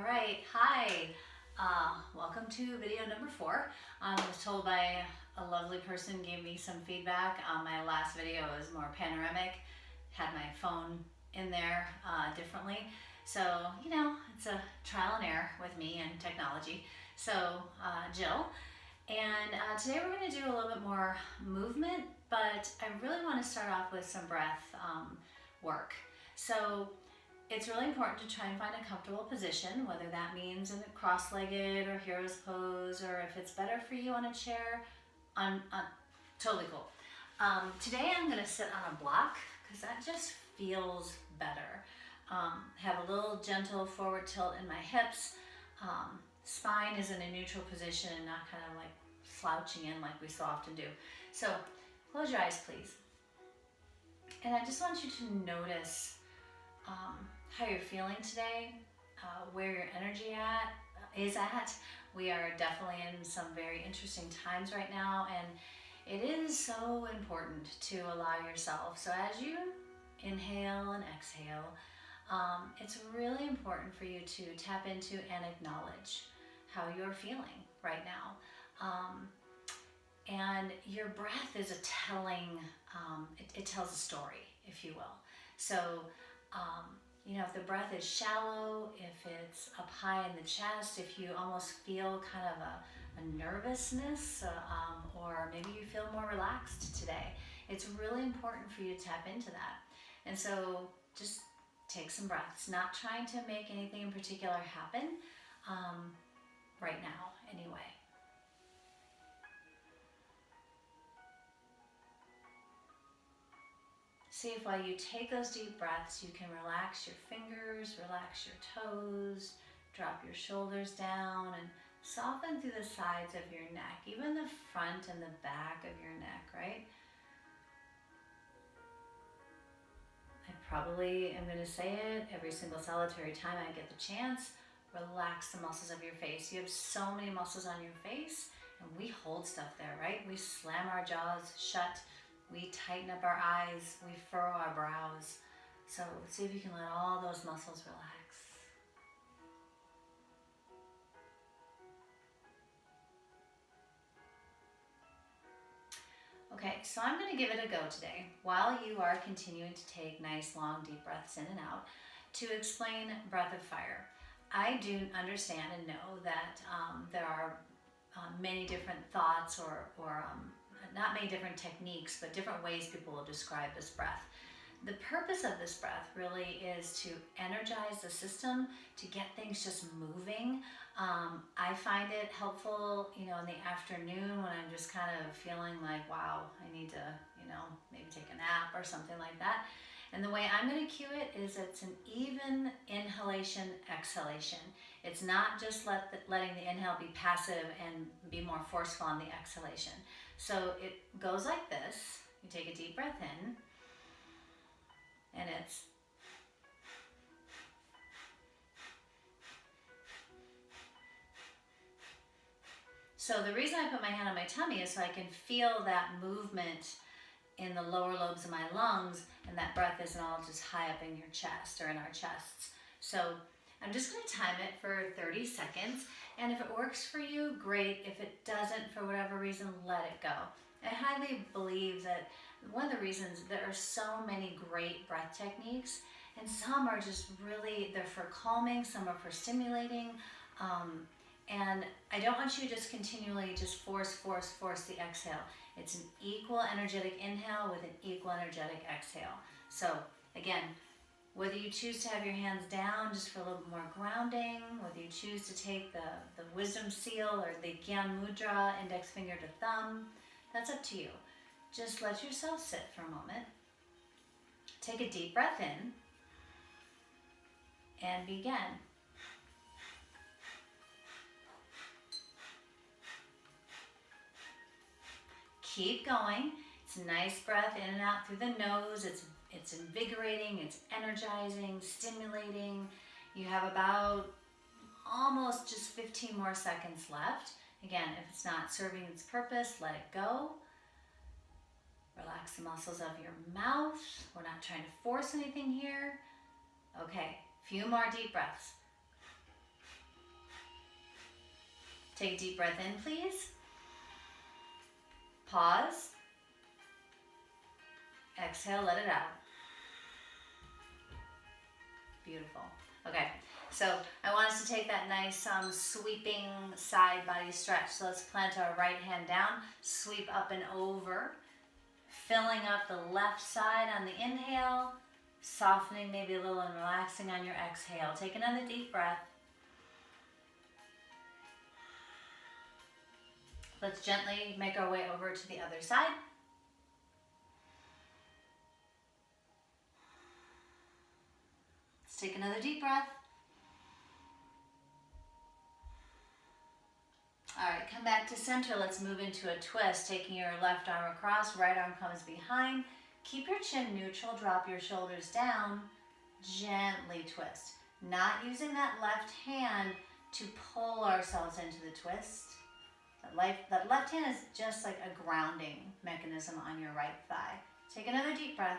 right, hi. Welcome to video number 4. I was told by a lovely person, gave me some feedback. My last video was more panoramic, had my phone in there differently. So, it's a trial and error with me and technology. So, Jill. And today we're going to do a little bit more movement, but I really want to start off with some breath work. So, it's really important to try and find a comfortable position, whether that means in a cross-legged or hero's pose, or if it's better for you on a chair, totally cool. Today I'm going to sit on a block because that just feels better. Have a little gentle forward tilt in my hips. Spine is in a neutral position and not kind of like slouching in like we so often do. So close your eyes, please. And I just want you to notice how you're feeling today, where your energy is at. We are definitely in some very interesting times right now, and it is so important to allow yourself. So as you inhale and exhale, it's really important for you to tap into and acknowledge how you're feeling right now. And your breath is a telling, it tells a story, if you will. So, if the breath is shallow, if it's up high in the chest, if you almost feel kind of a nervousness, or maybe you feel more relaxed today, it's really important for you to tap into that. And so just take some breaths, not trying to make anything in particular happen right now anyway. See if while you take those deep breaths, you can relax your fingers, relax your toes, drop your shoulders down, and soften through the sides of your neck, even the front and the back of your neck, right? I probably am going to say it every single solitary time I get the chance. Relax the muscles of your face. You have so many muscles on your face, and we hold stuff there, right? We slam our jaws shut. We tighten up our eyes, we furrow our brows. So see if you can let all those muscles relax. Okay, so I'm going to give it a go today while you are continuing to take nice long deep breaths in and out to explain breath of fire. I do understand and know that there are many different thoughts or not many different techniques, but different ways people will describe this breath. The purpose of this breath really is to energize the system, to get things just moving. I find it helpful, in the afternoon when I'm just kind of feeling like, wow, I need to, maybe take a nap or something like that. And the way I'm going to cue it is it's an even inhalation, exhalation. It's not just letting the inhale be passive and be more forceful on the exhalation. So it goes like this. You take a deep breath in, and it's so the reason I put my hand on my tummy is so I can feel that movement in the lower lobes of my lungs, and that breath isn't all just high up in your chest or in our chests. So I'm just going to time it for 30 seconds, and if it works for you, great. If it doesn't, for whatever reason, let it go. I highly believe that one of the reasons there are so many great breath techniques, and some are just really, they're for calming, some are for stimulating, and I don't want you to just continually just force the exhale. It's an equal energetic inhale with an equal energetic exhale. So again, whether you choose to have your hands down just for a little bit more grounding, whether you choose to take the wisdom seal or the Gyan Mudra, index finger to thumb, that's up to you. Just let yourself sit for a moment. Take a deep breath in and begin. Keep going. It's a nice breath in and out through the nose. It's invigorating, it's energizing, stimulating. You have about almost just 15 more seconds left. Again, if it's not serving its purpose, let it go. Relax the muscles of your mouth. We're not trying to force anything here. Okay, few more deep breaths. Take a deep breath in, please. Pause. Exhale, let it out. Beautiful. Okay, so I want us to take that nice sweeping side body stretch. So let's plant our right hand down, sweep up and over, filling up the left side on the inhale, softening maybe a little and relaxing on your exhale. Take another deep breath. Let's gently make our way over to the other side. Let's take another deep breath. All right, come back to center. Let's move into a twist, taking your left arm across, right arm comes behind. Keep your chin neutral, drop your shoulders down, gently twist. Not using that left hand to pull ourselves into the twist. That left hand is just like a grounding mechanism on your right thigh. Take another deep breath.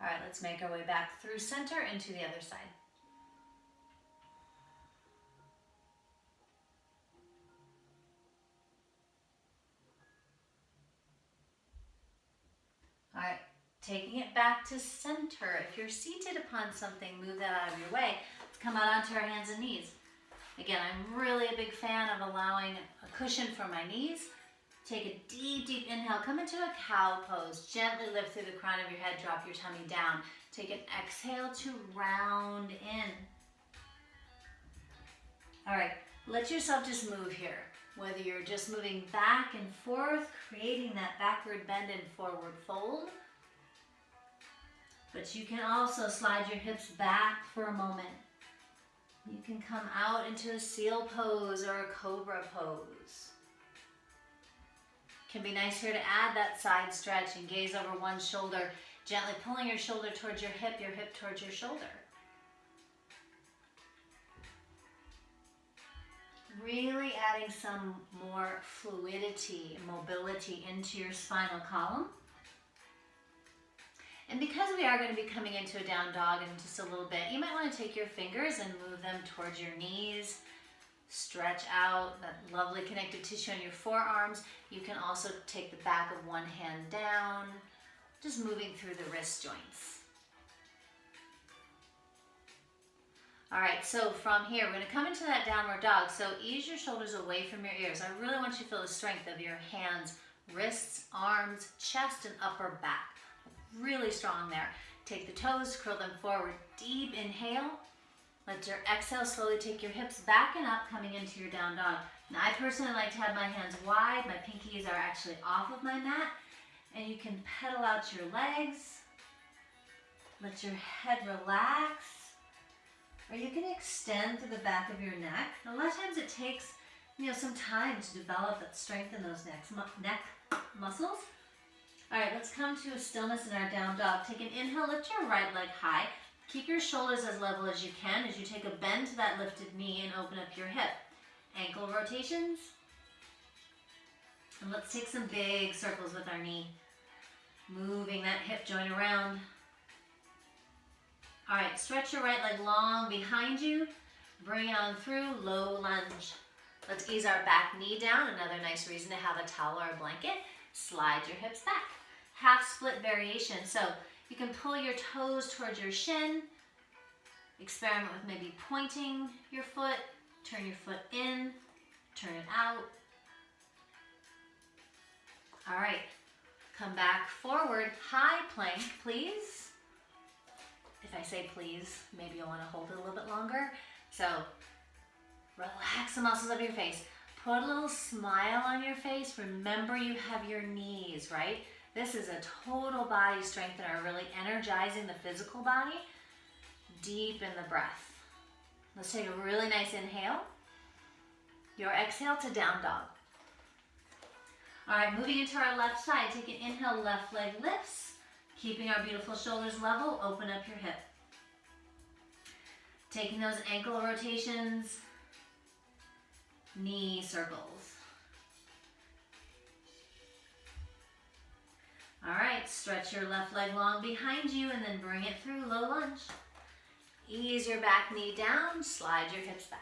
All right, let's make our way back through center into the other side. All right, taking it back to center. If you're seated upon something, move that out of your way. Let's come out onto our hands and knees. Again, I'm really a big fan of allowing a cushion for my knees. Take a deep, deep inhale. Come into a cow pose. Gently lift through the crown of your head. Drop your tummy down. Take an exhale to round in. All right, let yourself just move here. Whether you're just moving back and forth, creating that backward bend and forward fold. But you can also slide your hips back for a moment. You can come out into a seal pose or a cobra pose. Can be nice here to add that side stretch and gaze over one shoulder, gently pulling your shoulder towards your hip towards your shoulder. Really adding some more fluidity, mobility into your spinal column. And because we are going to be coming into a down dog in just a little bit, you might want to take your fingers and move them towards your knees. Stretch out that lovely connective tissue on your forearms. You can also take the back of one hand down, just moving through the wrist joints. All right, so from here, we're going to come into that downward dog. So ease your shoulders away from your ears. I really want you to feel the strength of your hands, wrists, arms, chest, and upper back. Really strong there. Take the toes, curl them forward. Deep inhale. Let your exhale slowly take your hips back and up, coming into your down dog. Now, I personally like to have my hands wide. My pinkies are actually off of my mat. And you can pedal out your legs. Let your head relax. Or you can extend to the back of your neck. And a lot of times it takes, some time to develop that strength in those neck muscles. All right, let's come to a stillness in our down dog. Take an inhale, lift your right leg high. Keep your shoulders as level as you can as you take a bend to that lifted knee and open up your hip. Ankle rotations. And let's take some big circles with our knee. Moving that hip joint around. All right, stretch your right leg long behind you. Bring it on through, low lunge. Let's ease our back knee down. Another nice reason to have a towel or a blanket. Slide your hips back. Half split variation. So you can pull your toes towards your shin. Experiment with maybe pointing your foot. Turn your foot in. Turn it out. All right. Come back forward. High plank, please. If I say please, maybe you'll want to hold it a little bit longer. So relax the muscles of your face. Put a little smile on your face. Remember you have your knees, right? This is a total body strengthener, really energizing the physical body. Deep in the breath. Let's take a really nice inhale. Your exhale to down dog. All right, moving into our left side. Take an inhale, left leg lifts. Keeping our beautiful shoulders level, open up your hip. Taking those ankle rotations. Knee circles. All right, stretch your left leg long behind you and then bring it through low lunge. Ease your back knee down, slide your hips back.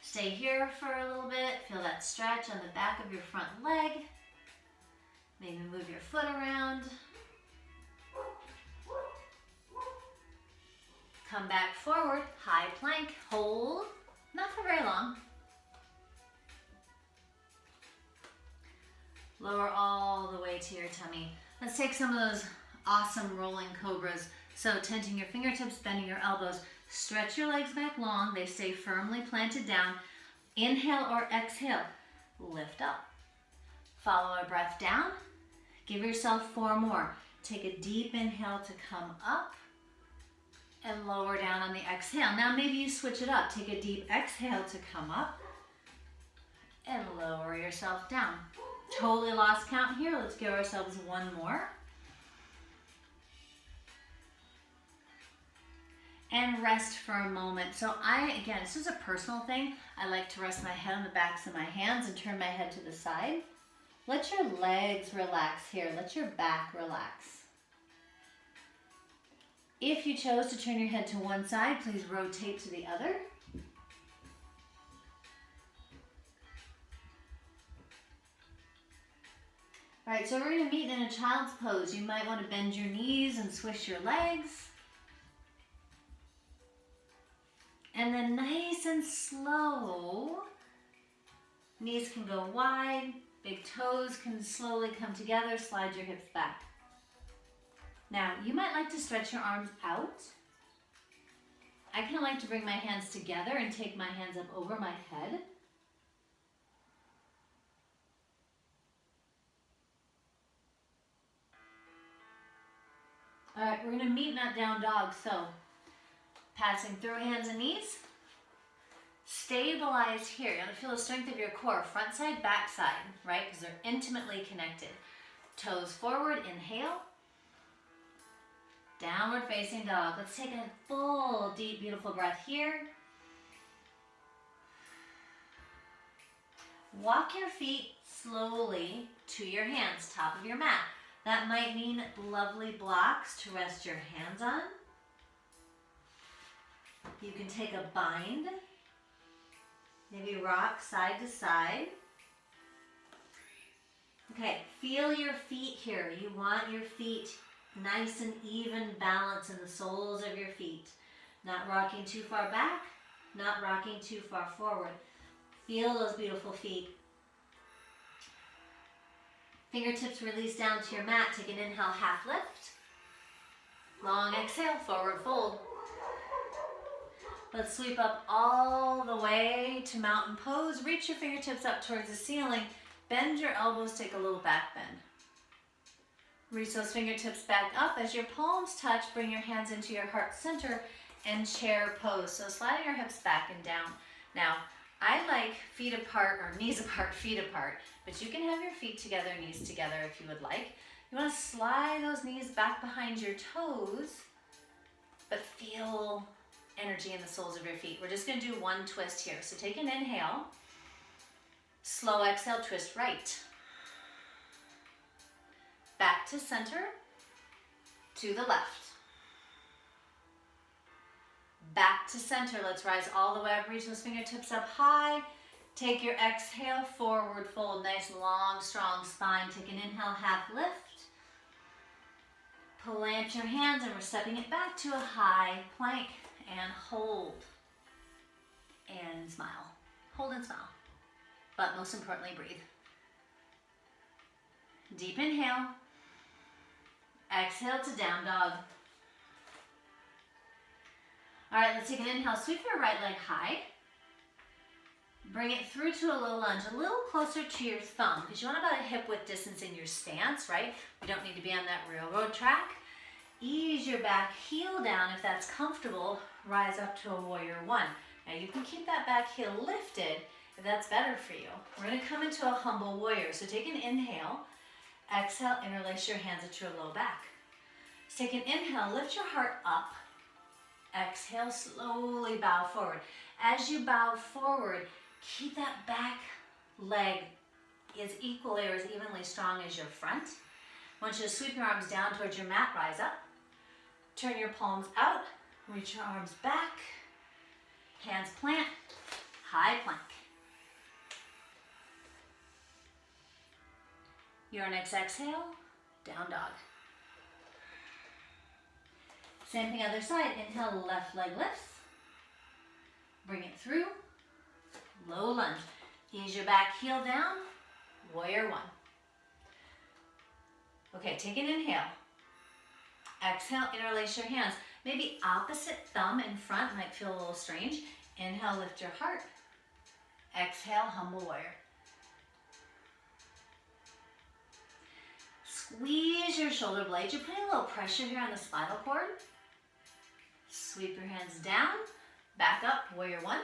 Stay here for a little bit. Feel that stretch on the back of your front leg. Maybe move your foot around. Come back forward, high plank, hold, not for very long. Lower all the way to your tummy. Let's take some of those awesome rolling cobras. So tenting your fingertips, bending your elbows, stretch your legs back long. They stay firmly planted down. Inhale or exhale, lift up. Follow our breath down. Give yourself 4 more. Take a deep inhale to come up and lower down on the exhale. Now maybe you switch it up. Take a deep exhale to come up and lower yourself down. Totally lost count here. Let's give ourselves 1 more. And rest for a moment. So again, this is a personal thing. I like to rest my head on the backs of my hands and turn my head to the side. Let your legs relax here. Let your back relax. If you chose to turn your head to one side, please rotate to the other. All right, so we're going to meet in a child's pose. You might want to bend your knees and swish your legs. And then nice and slow, knees can go wide, big toes can slowly come together, slide your hips back. Now, you might like to stretch your arms out. I kind of like to bring my hands together and take my hands up over my head. All right, we're going to meet in that down dog. So, passing through hands and knees. Stabilize here. You're going to feel the strength of your core, front side, back side, right? Because they're intimately connected. Toes forward, inhale. Downward facing dog. Let's take a full, deep, beautiful breath here. Walk your feet slowly to your hands, top of your mat. That might mean lovely blocks to rest your hands on. You can take a bind, maybe rock side to side. Okay, feel your feet here. You want your feet nice and even balance in the soles of your feet. Not rocking too far back, not rocking too far forward. Feel those beautiful feet. Fingertips release down to your mat. Take an inhale, half lift. Long exhale, forward fold. Let's sweep up all the way to mountain pose. Reach your fingertips up towards the ceiling. Bend your elbows, take a little back bend. Reach those fingertips back up. As your palms touch, bring your hands into your heart center and chair pose. So sliding your hips back and down. Now, I like feet apart or knees apart, feet apart, but you can have your feet together, knees together if you would like. You want to slide those knees back behind your toes, but feel energy in the soles of your feet. We're just going to do one twist here. So take an inhale, slow exhale, twist right. Back to center, to the left. Back to center, let's rise all the way up, reach those fingertips up high. Take your exhale, forward fold, nice long, strong spine. Take an inhale, half lift. Plant your hands and we're stepping it back to a high plank and hold. And smile. Hold and smile. But most importantly, breathe. Deep inhale. Exhale to down dog. All right, let's take an inhale. Sweep your right leg high. Bring it through to a low lunge, a little closer to your thumb, because you want about a hip width distance in your stance, right? We don't need to be on that railroad track. Ease your back heel down if that's comfortable. Rise up to a warrior one. Now you can keep that back heel lifted if that's better for you. We're going to come into a humble warrior. So take an inhale. Exhale, interlace your hands at your low back. So take an inhale, lift your heart up. Exhale, slowly bow forward. As you bow forward, keep that back leg as equally or as evenly strong as your front. I want you to sweep your arms down towards your mat, rise up. Turn your palms out, Reach your arms back. Hands plant. High plank. Your next exhale, down dog. Same thing other side. Inhale, left leg lifts. Bring it through. Low lunge. Ease your back heel down. Warrior one. Okay, take an inhale. Exhale, interlace your hands. Maybe opposite thumb in front might feel a little strange. Inhale, lift your heart. Exhale, humble warrior. Squeeze your shoulder blades. You're putting a little pressure here on the spinal cord. Sweep your hands down. Back up, warrior one.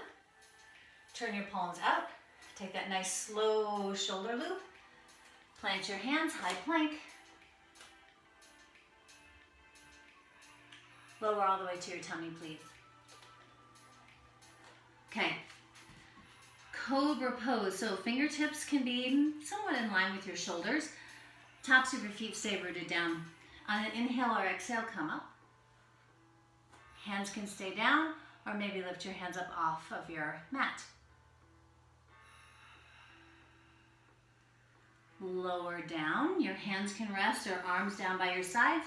Turn your palms out. Take that nice slow shoulder loop. Plant your hands, high plank. Lower all the way to your tummy, please. Okay. Cobra pose. So fingertips can be somewhat in line with your shoulders. Tops of your feet stay rooted down. On an inhale or exhale, come up. Hands can stay down, or maybe lift your hands up off of your mat. Lower down. Your hands can rest or arms down by your sides,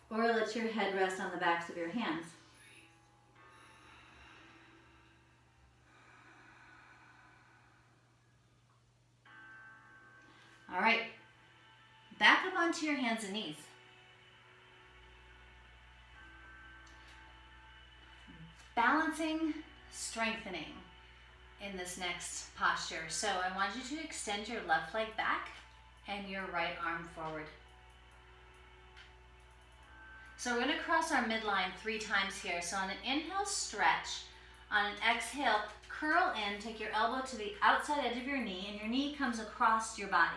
or let your head rest on the backs of your hands. All right. Back up onto your hands and knees. Balancing, strengthening in this next posture. So I want you to extend your left leg back and your right arm forward. So we're going to cross our midline 3 times here. So on an inhale, stretch. On an exhale, curl in. Take your elbow to the outside edge of your knee, and your knee comes across your body.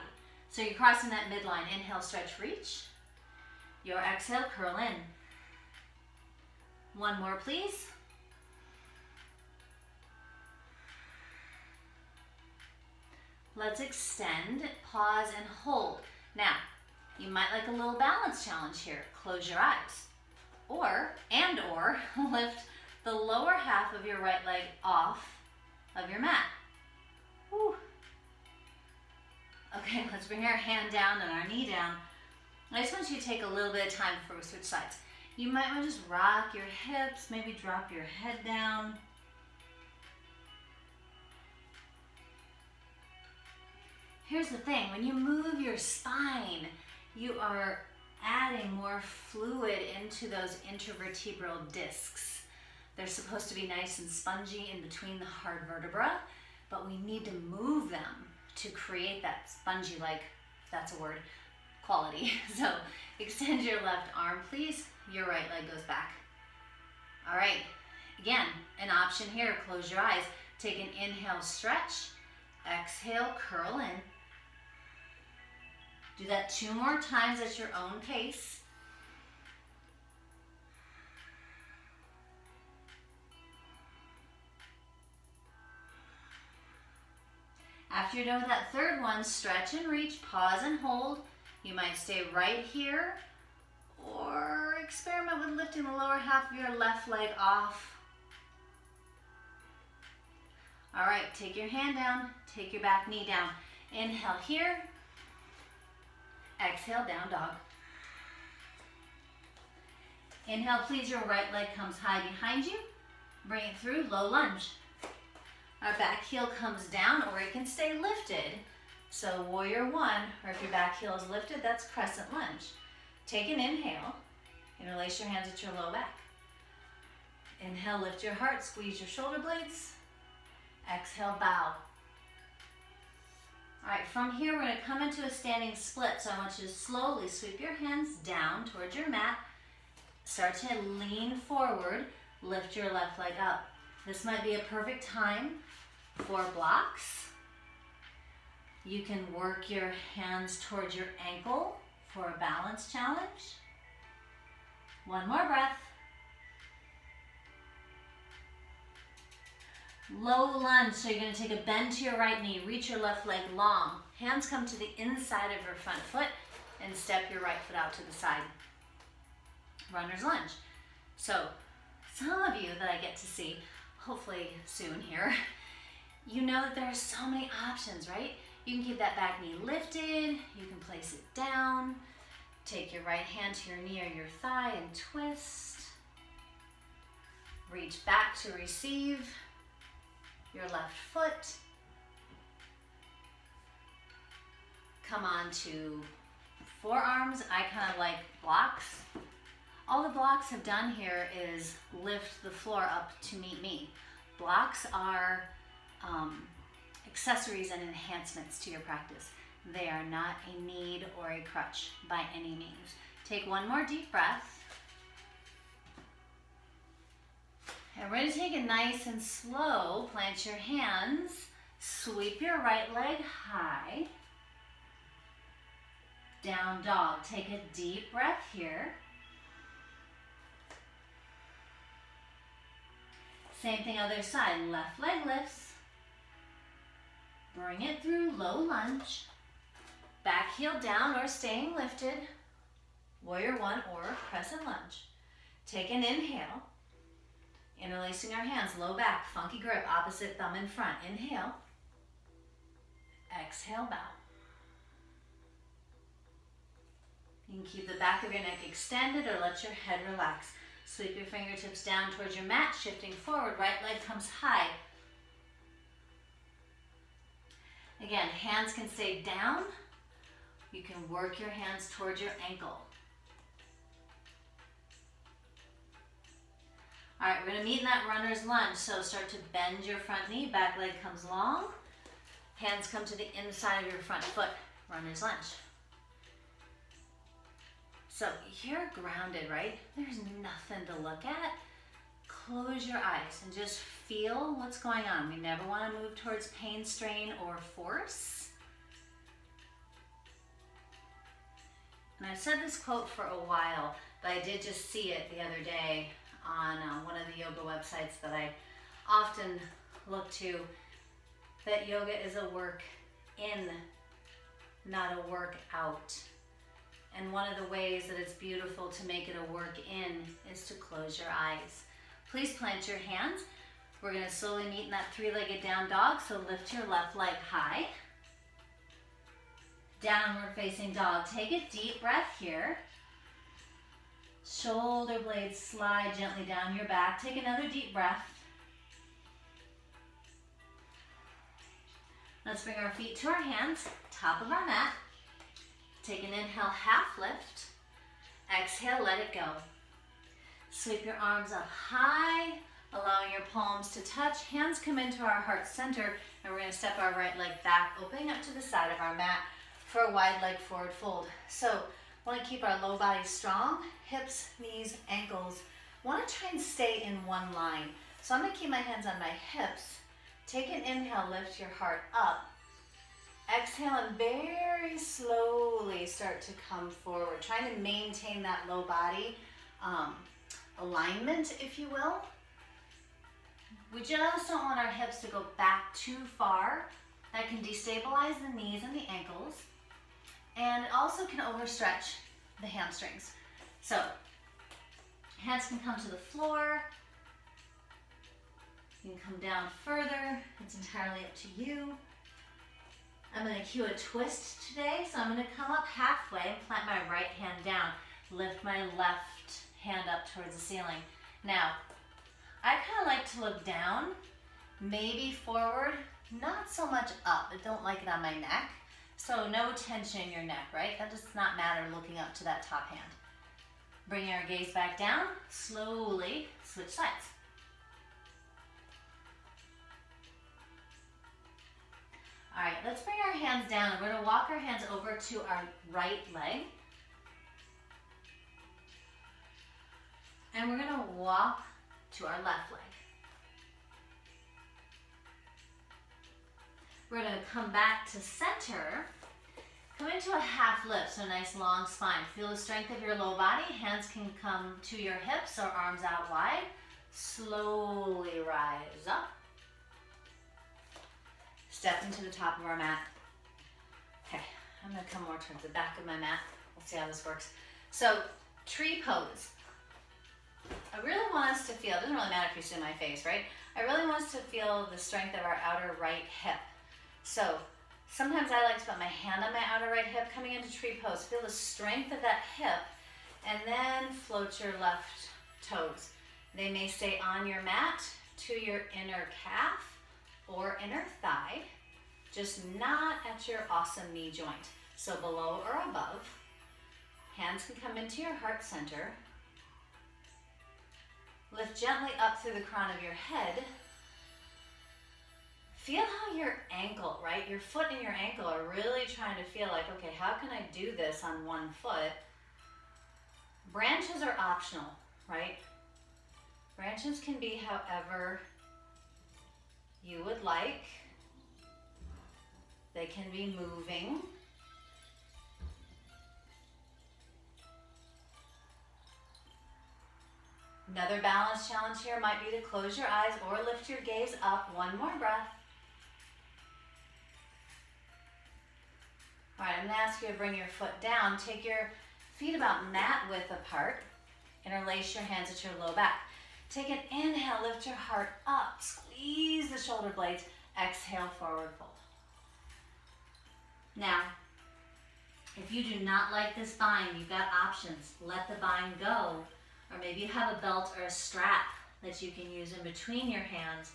So you're crossing that midline. Inhale, stretch, reach. Your exhale, curl in. One more, please. Let's extend, pause, and hold. Now, you might like a little balance challenge here. Close your eyes. Or lift the lower half of your right leg off of your mat. Whew. Okay, let's bring our hand down and our knee down. I just want you to take a little bit of time before we switch sides. You might want to just rock your hips, maybe drop your head down. Here's the thing, when you move your spine, you are adding more fluid into those intervertebral discs. They're supposed to be nice and spongy in between the hard vertebra, but we need to move them to create that spongy-like, if that's a word, quality. So extend your left arm, please. Your right leg goes back. All right, again, an option here, close your eyes. Take an inhale, stretch. Exhale, curl in. Do that 2 more times at your own pace. After you're done with that third one, stretch and reach, pause and hold. You might stay right here or experiment with lifting the lower half of your left leg off. All right, take your hand down, take your back knee down. Inhale here. Exhale, down dog. Inhale, please, your right leg comes high behind you. Bring it through, low lunge. Our back heel comes down, or it can stay lifted. So warrior one, or if your back heel is lifted, that's crescent lunge. Take an inhale. Interlace your hands at your low back. Inhale, lift your heart, squeeze your shoulder blades. Exhale, bow. All right, from here, we're gonna come into a standing split. So I want you to slowly sweep your hands down towards your mat. Start to lean forward, lift your left leg up. This might be a perfect time for blocks. You can work your hands towards your ankle for a balance challenge. One more breath. Low lunge, so you're going to take a bend to your right knee, reach your left leg long. Hands come to the inside of your front foot and step your right foot out to the side. Runner's lunge. So some of you that I get to see, hopefully soon here, you know that there are so many options, right? You can keep that back knee lifted, you can place it down, take your right hand to your knee or your thigh and twist. Reach back to receive your left foot. Come on to forearms. I kind of like blocks. All the blocks have done here is lift the floor up to meet me. Blocks are accessories and enhancements to your practice. They are not a need or a crutch by any means. Take one more deep breath. And we're going to take it nice and slow. Plant your hands. Sweep your right leg high. Down dog. Take a deep breath here. Same thing other side. Left leg lifts. Bring it through low lunge. Back heel down or staying lifted. Warrior one or crescent lunge. Take an inhale. Interlacing our hands, low back, funky grip, opposite thumb in front. Inhale. Exhale, bow. You can keep the back of your neck extended or let your head relax. Sweep your fingertips down towards your mat, shifting forward. Right leg comes high. Again, hands can stay down. You can work your hands towards your ankle. All right, we're gonna meet in that runner's lunge. So start to bend your front knee, back leg comes long. Hands come to the inside of your front foot, runner's lunge. So you're grounded, right? There's nothing to look at. Close your eyes and just feel what's going on. We never wanna move towards pain, strain, or force. And I've said this quote for a while, but I did just see it the other day on one of the yoga websites that I often look to, that yoga is a work in, not a work out. And one of the ways that it's beautiful to make it a work in is to close your eyes. Please plant your hands. We're gonna slowly meet in that three-legged down dog, so lift your left leg high. Downward facing dog. Take a deep breath here. Shoulder blades slide gently down your back. Take another deep breath. Let's bring our feet to our hands, top of our mat. Take an inhale, half lift. Exhale, let it go. Sweep your arms up high, allowing your palms to touch. Hands come into our heart center, and we're going to step our right leg back, opening up to the side of our mat for a wide leg forward fold. So want to keep our low body strong, hips, knees, ankles. Want to try and stay in one line. So I'm going to keep my hands on my hips. Take an inhale, lift your heart up. Exhale and very slowly start to come forward, trying to maintain that low body alignment, if you will. We just don't want our hips to go back too far. That can destabilize the knees and the ankles, and it also can overstretch the hamstrings. So hands can come to the floor. You can come down further. It's entirely up to you. I'm going to cue a twist today, so I'm going to come up halfway and plant my right hand down. Lift my left hand up towards the ceiling. Now, I kind of like to look down, maybe forward, not so much up. I don't like it on my neck, so no tension in your neck, right? That does not matter looking up to that top hand. Bring our gaze back down, slowly switch sides. All right, let's bring our hands down. We're going to walk our hands over to our right leg. And we're going to walk to our left leg. We're going to come back to center. Come into a half lift, so nice long spine. Feel the strength of your low body. Hands can come to your hips or arms out wide. Slowly rise up. Step into the top of our mat. Okay, I'm gonna come more towards the back of my mat. We'll see how this works. So, tree pose. I really want us to feel, it doesn't really matter if you see my face, right? I really want us to feel the strength of our outer right hip. So sometimes I like to put my hand on my outer right hip coming into tree pose. Feel the strength of that hip and then float your left toes. They may stay on your mat to your inner calf or inner thigh, just not at your awesome knee joint. So below or above. Hands can come into your heart center. Lift gently up through the crown of your head. Feel how your ankle, right? Your foot and your ankle are really trying to feel like, okay, how can I do this on one foot? Branches are optional, right? Branches can be however you would like. They can be moving. Another balance challenge here might be to close your eyes or lift your gaze up. One more breath. All right, I'm gonna ask you to bring your foot down. Take your feet about mat width apart. Interlace your hands at your low back. Take an inhale, lift your heart up. Squeeze the shoulder blades. Exhale, forward fold. Now, if you do not like this bind, you've got options. Let the bind go. Or maybe you have a belt or a strap that you can use in between your hands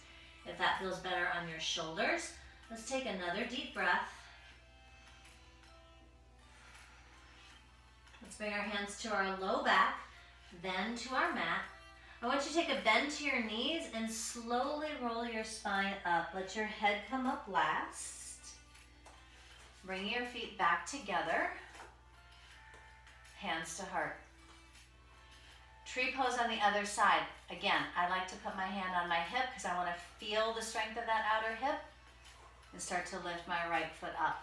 if that feels better on your shoulders. Let's take another deep breath. Let's bring our hands to our low back, then to our mat. I want you to take a bend to your knees and slowly roll your spine up. Let your head come up last. Bring your feet back together. Hands to heart. Tree pose on the other side. Again, I like to put my hand on my hip because I want to feel the strength of that outer hip and start to lift my right foot up.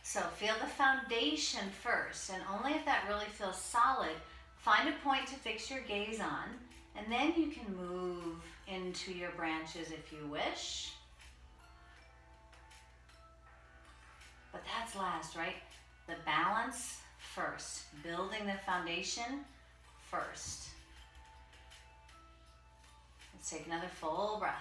So feel the foundation first, and only if that really feels solid, find a point to fix your gaze on, and then you can move into your branches if you wish. But that's last, right? The balance first, building the foundation first. Let's take another full breath.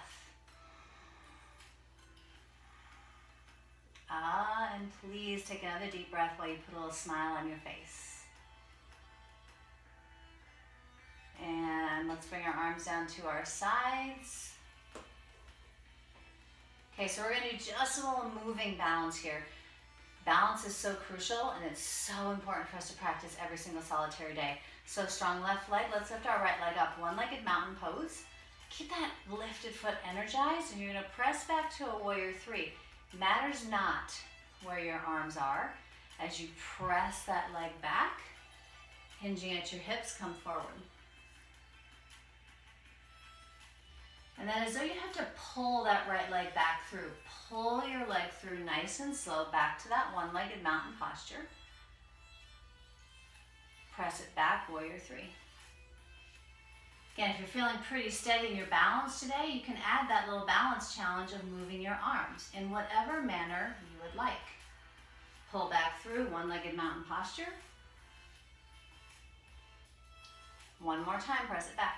And please take another deep breath while you put a little smile on your face. And let's bring our arms down to our sides. Okay, so we're going to do just a little moving balance here. Balance is so crucial, and it's so important for us to practice every single solitary day. So strong left leg. Let's lift our right leg up. One-legged mountain pose. Keep that lifted foot energized, and you're going to press back to a warrior three. Matters not where your arms are. As you press that leg back, hinging at your hips, come forward. And then as though you have to pull that right leg back through. Pull your leg through nice and slow back to that one-legged mountain posture. Press it back, warrior three. Again, if you're feeling pretty steady in your balance today, you can add that little balance challenge of moving your arms in whatever manner you would like. Pull back through one-legged mountain posture. One more time, press it back.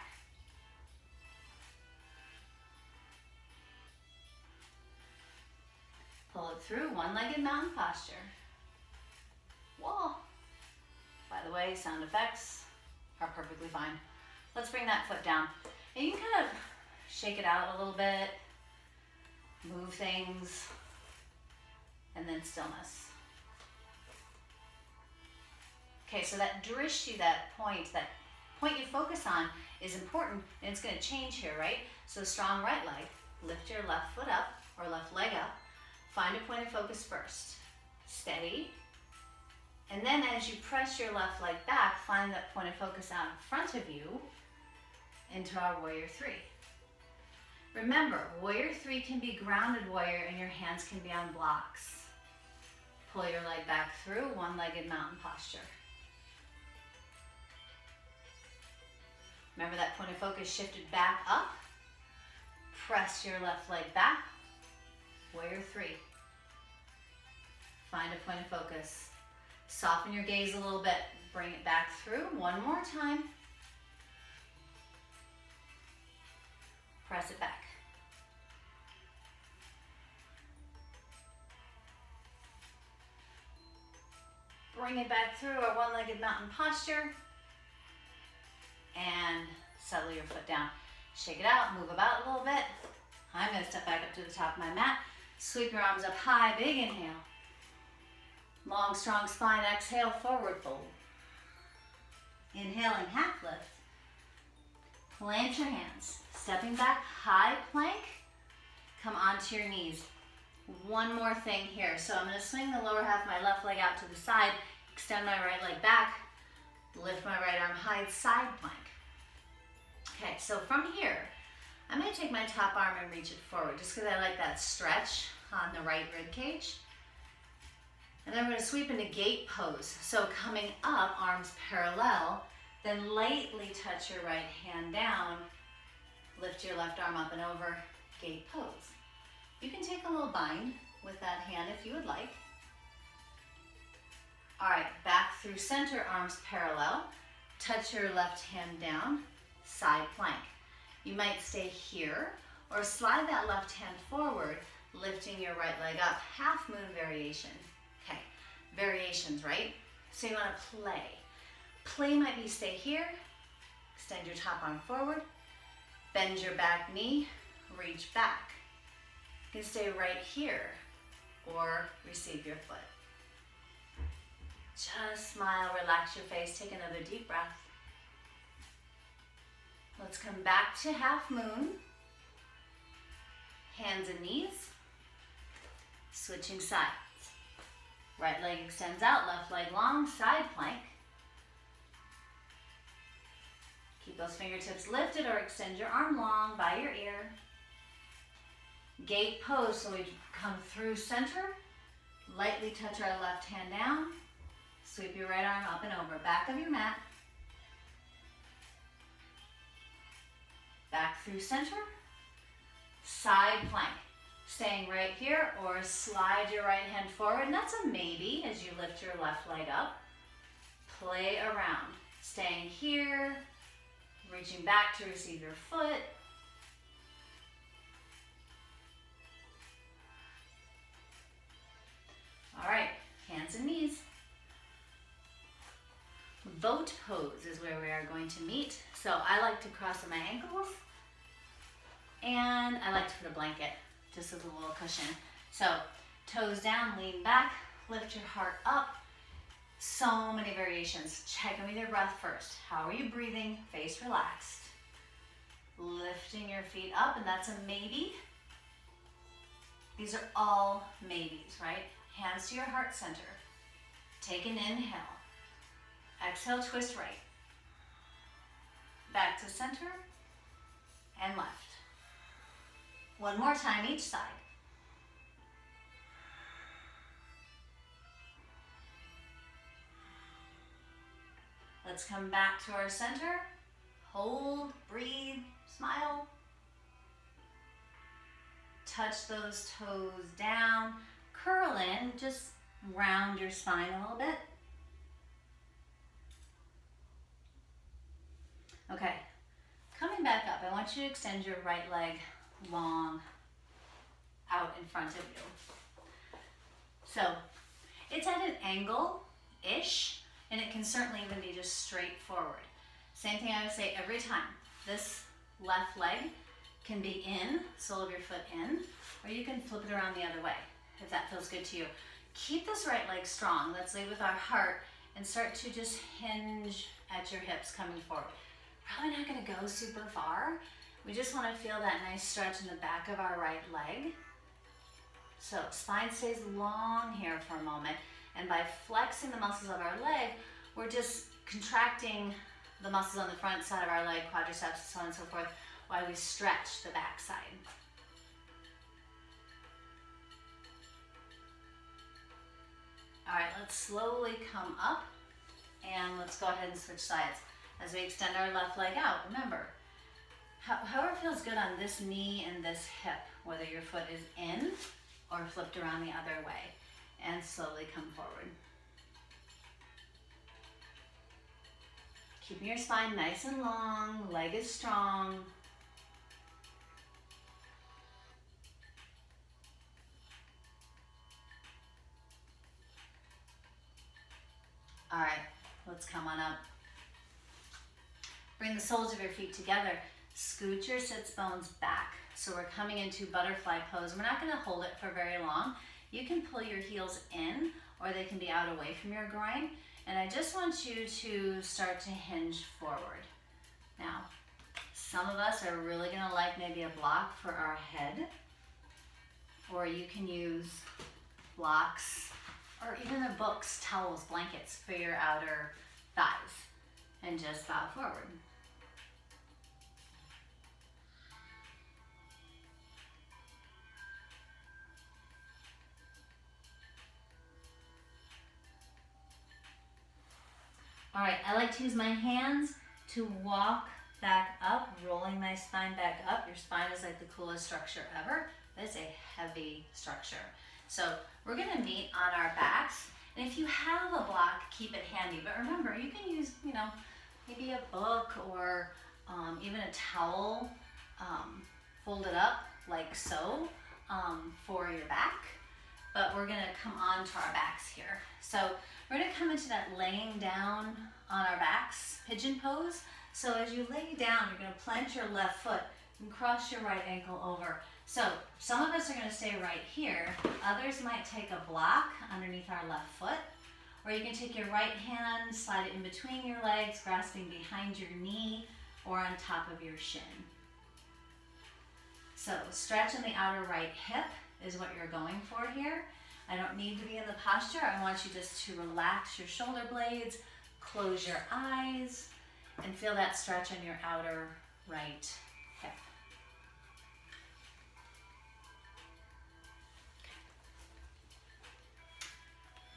Pull it through one-legged mountain posture. Whoa. By the way, sound effects are perfectly fine. Let's bring that foot down. And you can kind of shake it out a little bit, move things, and then stillness. Okay, so that drishti, that point you focus on is important, and it's going to change here, right? So strong right leg, lift your left foot up, or left leg up. Find a point of focus first. Steady. And then as you press your left leg back, find that point of focus out in front of you into our warrior three. Remember, warrior three can be grounded warrior and your hands can be on blocks. Pull your leg back through one-legged mountain posture. Remember that point of focus shifted back up. Press your left leg back. Warrior three. Find a point of focus. Soften your gaze a little bit. Bring it back through. One more time. Press it back. Bring it back through our one-legged mountain posture. And settle your foot down. Shake it out, move about a little bit. I'm gonna step back up to the top of my mat. Sweep your arms up high, big inhale. Long, strong spine, exhale, forward fold. Inhaling, half lift. Plant your hands. Stepping back, high plank. Come onto your knees. One more thing here. So I'm gonna swing the lower half of my left leg out to the side, extend my right leg back, lift my right arm high, side plank. Okay, so from here, I'm gonna take my top arm and reach it forward, just because I like that stretch on the right rib cage. And then we're gonna sweep into gate pose. So coming up, arms parallel, then lightly touch your right hand down, lift your left arm up and over, gate pose. You can take a little bind with that hand if you would like. All right, back through center, arms parallel. Touch your left hand down, side plank. You might stay here or slide that left hand forward, lifting your right leg up, half moon variation. Okay, variations, right? So you wanna play. Play might be stay here, extend your top arm forward, bend your back knee, reach back. You can stay right here or receive your foot. Just smile, relax your face, take another deep breath. Let's come back to half moon. Hands and knees. Switching sides. Right leg extends out, left leg long, side plank. Keep those fingertips lifted or extend your arm long by your ear. Gate pose, so we come through center, lightly touch our left hand down, sweep your right arm up and over, back of your mat. Back through center, side plank. Staying right here or slide your right hand forward, and that's a maybe as you lift your left leg up. Play around, staying here, reaching back to receive your foot. All right, hands and knees. Boat pose is where we are going to meet. So I like to cross my ankles and I like to put a blanket just as a little cushion. So toes down, lean back, lift your heart up. So many variations. Check in with your breath first. How are you breathing? Face relaxed. Lifting your feet up, and that's a maybe. These are all maybes, right? Hands to your heart center. Take an inhale. Exhale, twist right. Back to center and left. One more time each side. Let's come back to our center. Hold, breathe, smile. Touch those toes down. Curl in, just round your spine a little bit. Okay, coming back up, I want you to extend your right leg long out in front of you. So it's at an angle-ish, and it can certainly even be just straight forward. Same thing I would say every time. This left leg can be in, sole of your foot in, or you can flip it around the other way if that feels good to you. Keep this right leg strong. Let's lead with our heart and start to just hinge at your hips coming forward. Probably not gonna go super far. We just wanna feel that nice stretch in the back of our right leg. So spine stays long here for a moment. And by flexing the muscles of our leg, we're just contracting the muscles on the front side of our leg, quadriceps, so on and so forth, while we stretch the back side. All right, let's slowly come up and let's go ahead and switch sides. As we extend our left leg out, remember, however feels good on this knee and this hip, whether your foot is in or flipped around the other way, and slowly come forward. Keeping your spine nice and long, leg is strong. All right, let's come on up. Bring the soles of your feet together. Scoot your sits bones back. So we're coming into butterfly pose. We're not gonna hold it for very long. You can pull your heels in or they can be out away from your groin. And I just want you to start to hinge forward. Now, some of us are really gonna like maybe a block for our head, or you can use blocks or even the books, towels, blankets for your outer thighs, and just bow forward. All right, I like to use my hands to walk back up, rolling my spine back up. Your spine is like the coolest structure ever. It's a heavy structure. So we're gonna meet on our backs. And if you have a block, keep it handy. But remember, you can use, maybe a book or even a towel folded up like so for your back. But we're gonna come on to our backs here. So we're gonna come into that laying down on our backs, pigeon pose. So as you lay down, you're gonna plant your left foot and cross your right ankle over. So some of us are gonna stay right here. Others might take a block underneath our left foot, or you can take your right hand, slide it in between your legs, grasping behind your knee or on top of your shin. So stretch in the outer right hip is what you're going for here. I don't need to be in the posture. I want you just to relax your shoulder blades, close your eyes, and feel that stretch on your outer right hip.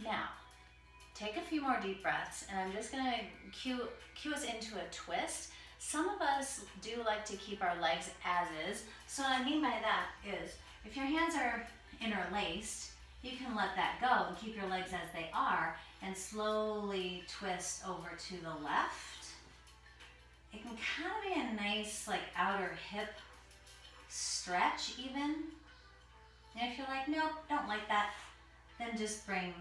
Now, take a few more deep breaths, and I'm just gonna cue us into a twist. Some of us do like to keep our legs as is. So what I mean by that is, if your hands are interlaced, you can let that go and keep your legs as they are and slowly twist over to the left. It can kind of be a nice like outer hip stretch even. And if you're like, nope, don't like that, then just bring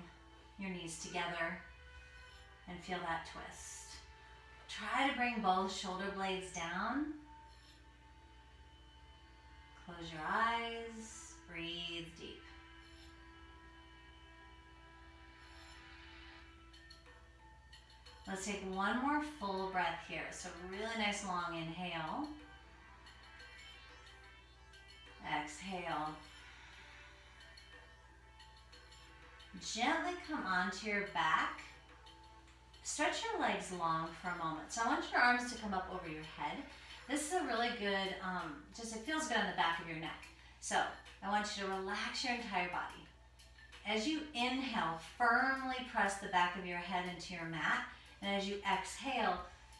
your knees together and feel that twist. Try to bring both shoulder blades down. Close your eyes, breathe deep. Let's take one more full breath here. So really nice long inhale. Exhale. Gently come onto your back. Stretch your legs long for a moment. So I want your arms to come up over your head. This is a really good, it feels good on the back of your neck. So I want you to relax your entire body. As you inhale, firmly press the back of your head into your mat. And as you exhale,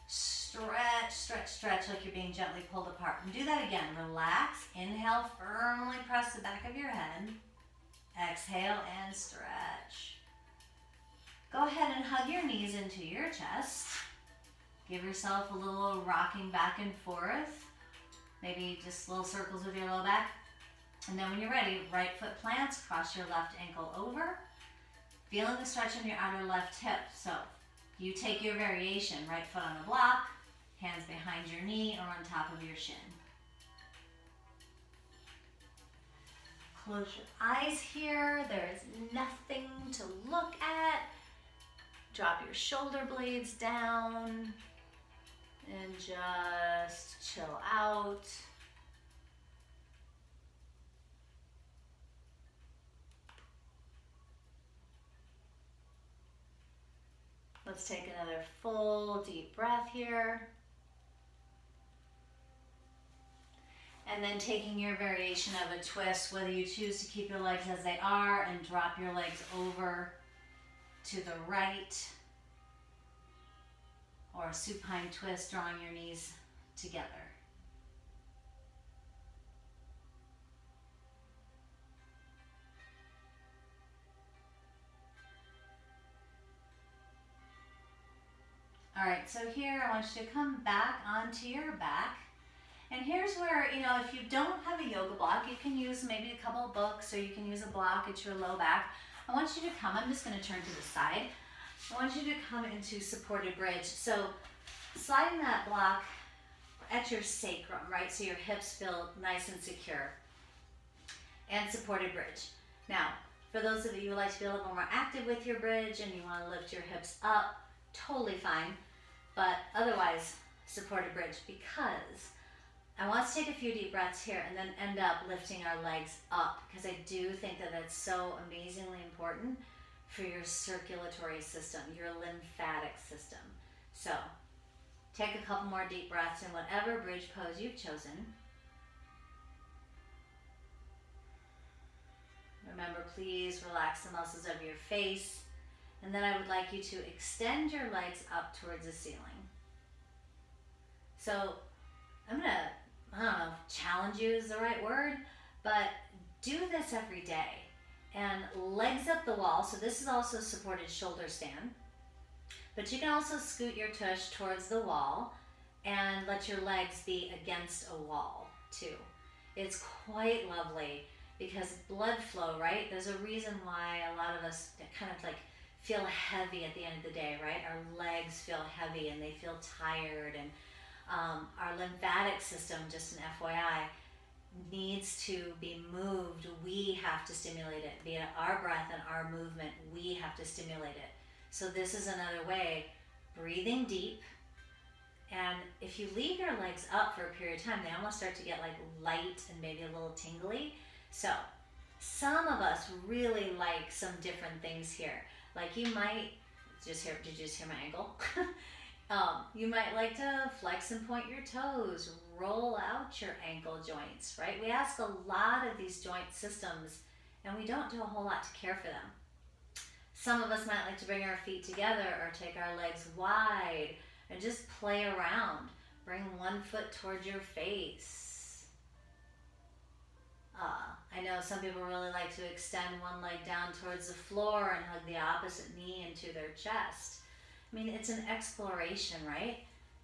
stretch, stretch, stretch like you're being gently pulled apart. And do that again. Relax, inhale, firmly press the back of your head. Exhale and stretch. Go ahead and hug your knees into your chest. Give yourself a little rocking back and forth. Maybe just little circles with your low back. And then when you're ready, right foot plants, cross your left ankle over. Feeling the stretch in your outer left hip. So you take your variation, right foot on the block, hands behind your knee or on top of your shin. Close your eyes here. There is nothing to look at. Drop your shoulder blades down and just chill out. Let's take another full deep breath here. And then taking your variation of a twist, whether you choose to keep your legs as they are and drop your legs over to the right, or a supine twist, drawing your knees together. All right, so here I want you to come back onto your back. And here's where, if you don't have a yoga block, you can use maybe a couple of books, or you can use a block at your low back. I want you to come, I'm just going to turn to the side. I want you to come into supported bridge. So sliding that block at your sacrum, right? So your hips feel nice and secure. And supported bridge. Now, for those of you who like to be a little more active with your bridge and you want to lift your hips up, totally fine. But otherwise, supported bridge, because I want us to take a few deep breaths here and then end up lifting our legs up, because I do think that that's so amazingly important for your circulatory system, your lymphatic system. So take a couple more deep breaths in whatever bridge pose you've chosen. Remember, please relax the muscles of your face. And then I would like you to extend your legs up towards the ceiling. So I'm going to, I don't know if challenge you is the right word, but do this every day. And legs up the wall. So this is also a supported shoulder stand. But you can also scoot your tush towards the wall and let your legs be against a wall too. It's quite lovely because blood flow, right? There's a reason why a lot of us kind of like feel heavy at the end of the day, right? Our legs feel heavy and they feel tired, and our lymphatic system, just an FYI, needs to be moved. We have to stimulate it. Via our breath and our movement, we have to stimulate it. So this is another way, breathing deep. And if you leave your legs up for a period of time, they almost start to get like light and maybe a little tingly. So some of us really like some different things here. Like you might just hear, did you just hear my ankle? You might like to flex and point your toes, roll out your ankle joints, right? We ask a lot of these joint systems and we don't do a whole lot to care for them. Some of us might like to bring our feet together or take our legs wide and just play around. Bring one foot towards your face. I know some people really like to extend one leg down towards the floor and hug the opposite knee into their chest. I mean, it's an exploration, right?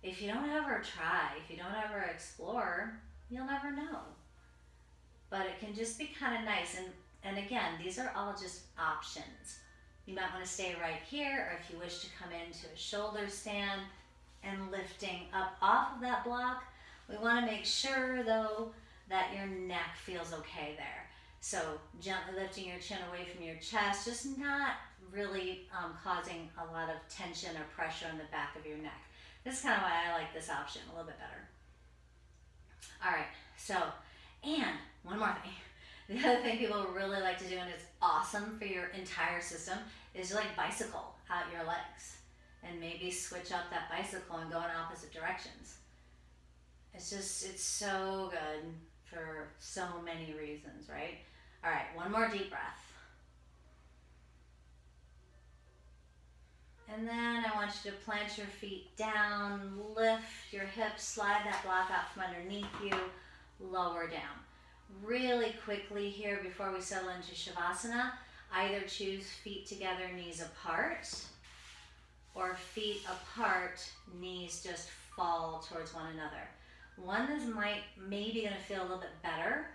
If you don't ever try, if you don't ever explore, you'll never know. But it can just be kind of nice. And again, these are all just options. You might want to stay right here, or if you wish to come into a shoulder stand and lifting up off of that block, we want to make sure though that your neck feels okay there. So gently lifting your chin away from your chest, just not really causing a lot of tension or pressure on the back of your neck. This is kind of why I like this option a little bit better. All right, so, and one more thing. The other thing people really like to do, and it's awesome for your entire system, is like bicycle out your legs. And maybe switch up that bicycle and go in opposite directions. It's so good for so many reasons, right? All right, one more deep breath. And then I want you to plant your feet down, lift your hips, slide that block out from underneath you, lower down. Really quickly here before we settle into Shavasana, either choose feet together, knees apart, or feet apart, knees just fall towards one another. One is maybe going to feel a little bit better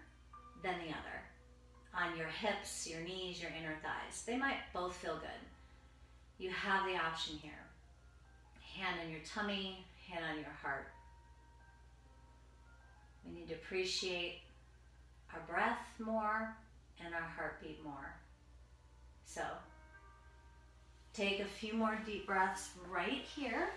than the other. On your hips, your knees, your inner thighs. They might both feel good. You have the option here. Hand on your tummy, hand on your heart. We need to appreciate our breath more and our heartbeat more. So, take a few more deep breaths right here.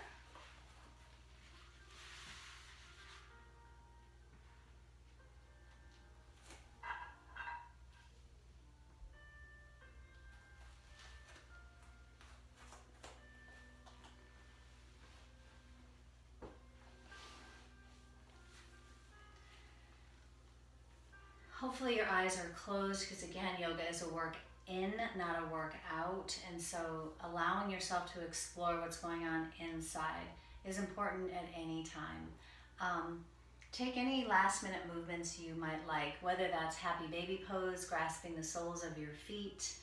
Hopefully your eyes are closed, because again, yoga is a work in, not a work out. And so allowing yourself to explore what's going on inside is important at any time. Take any last minute movements you might like, whether that's happy baby pose, grasping the soles of your feet,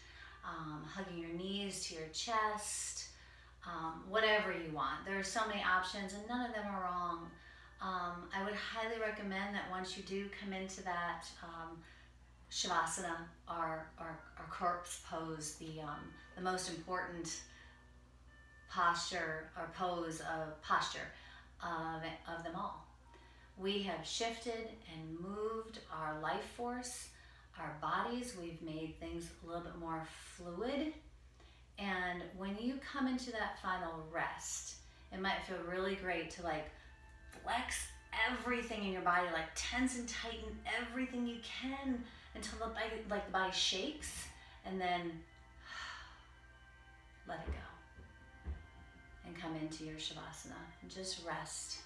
hugging your knees to your chest, whatever you want. There are so many options and none of them are wrong. I would highly recommend that once you do come into that Shavasana, our corpse pose, the most important posture of them all. We have shifted and moved our life force, our bodies. We've made things a little bit more fluid. And when you come into that final rest, it might feel really great to like flex everything in your body, like tense and tighten everything you can until the body shakes, and then let it go and come into your Shavasana and just rest.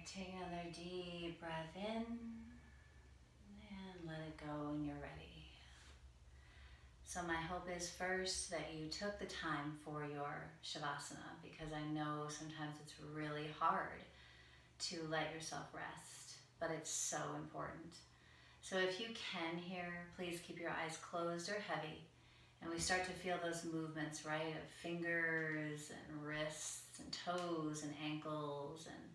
Take another deep breath in and let it go when you're ready. So my hope is first that you took the time for your Shavasana, because I know sometimes it's really hard to let yourself rest, but it's so important. So if you can here, please keep your eyes closed or heavy, and we start to feel those movements, right, of fingers and wrists and toes and ankles and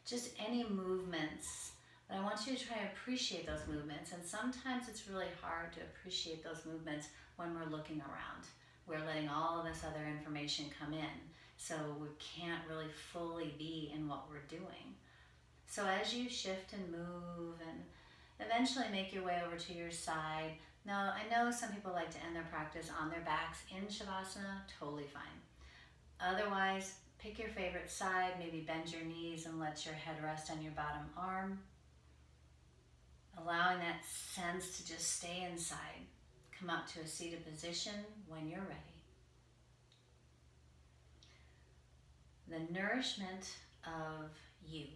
just any movements. But I want you to try to appreciate those movements, and sometimes it's really hard to appreciate those movements when we're looking around. We're letting all this other information come in, so we can't really fully be in what we're doing. So as you shift and move and eventually make your way over to your side. Now, I know some people like to end their practice on their backs in Shavasana, totally fine. Otherwise, pick your favorite side, maybe bend your knees and let your head rest on your bottom arm. Allowing that sense to just stay inside. Come up to a seated position when you're ready. The nourishment of you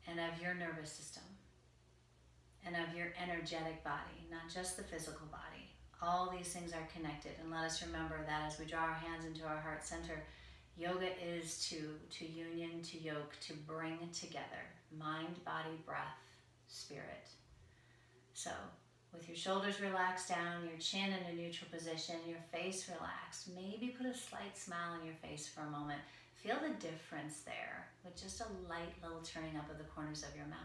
and of your nervous system and of your energetic body, not just the physical body. All these things are connected, and let us remember that as we draw our hands into our heart center, yoga is to union, to yoke, to bring together mind, body, breath, spirit. So with your shoulders relaxed down, your chin in a neutral position, your face relaxed, maybe put a slight smile on your face for a moment. Feel the difference there with just a light little turning up of the corners of your mouth.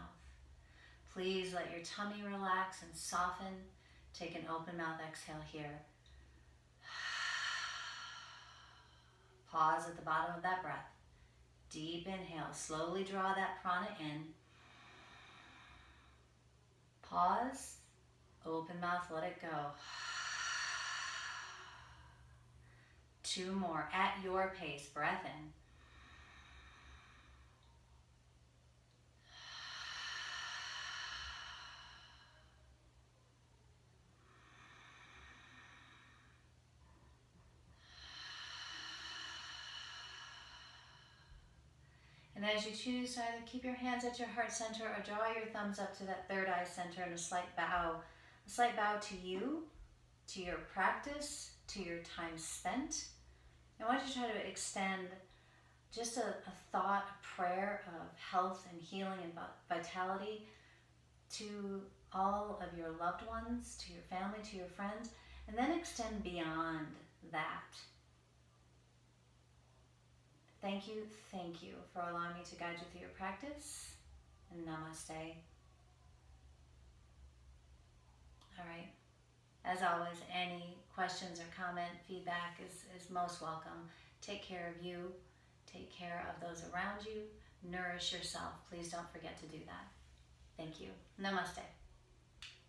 Please let your tummy relax and soften. Take an open mouth exhale here. Pause at the bottom of that breath. Deep inhale. Slowly draw that prana in. Pause. Open mouth, let it go. 2 more at your pace. Breath in. And as you choose to either keep your hands at your heart center or draw your thumbs up to that third eye center and a slight bow to you, to your practice, to your time spent. I want you to try to extend just a thought, a prayer of health and healing and vitality to all of your loved ones, to your family, to your friends, and then extend beyond that. Thank you for allowing me to guide you through your practice, and namaste. All right. As always, any questions or comment, feedback is most welcome. Take care of you. Take care of those around you. Nourish yourself. Please don't forget to do that. Thank you. Namaste.